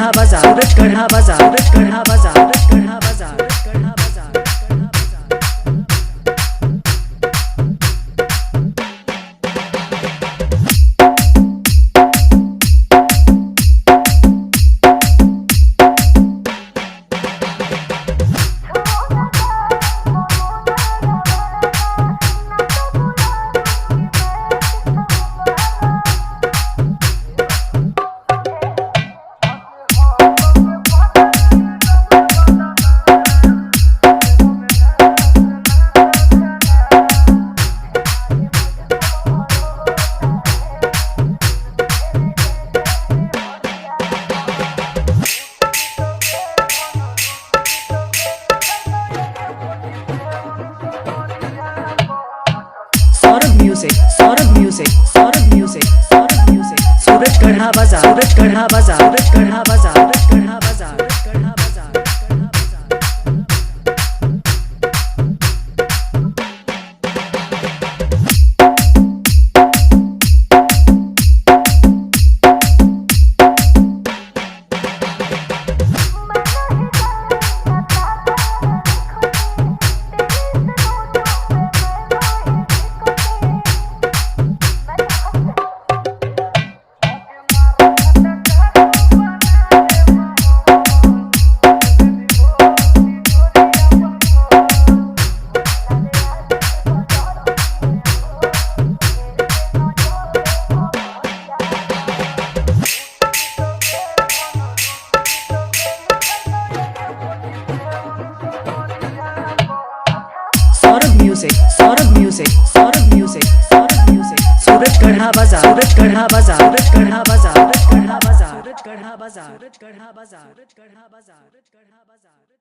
गढ़ा बाजार, सूरज गढ़ा बाजार, सूरज गढ़ा बाजार, सूरज गढ़ा बाजार, सूरज गढ़ा बाजार, सूरज गढ़ा बाजार। Music Saurabh music Saurabh music Saurabh music Suraj Garha बाजार, सूरज गढ़ा बाजार, सूरज गढ़ा बाजार, सूरज गढ़ा बाजार, सूरज गढ़ा बाजार, सूरज गढ़ा बाजार। Music Saurabh music Saurabh music Saurabh music Suraj Garha बाजार, सूरज गढ़ा बाजार, सूरज गढ़ा बाजार, सूरज गढ़ा बाजार, सूरज गढ़ा बाजार, सूरज गढ़ा बाजार, सूरज गढ़ा बाजार, सूरज गढ़ा बाजार।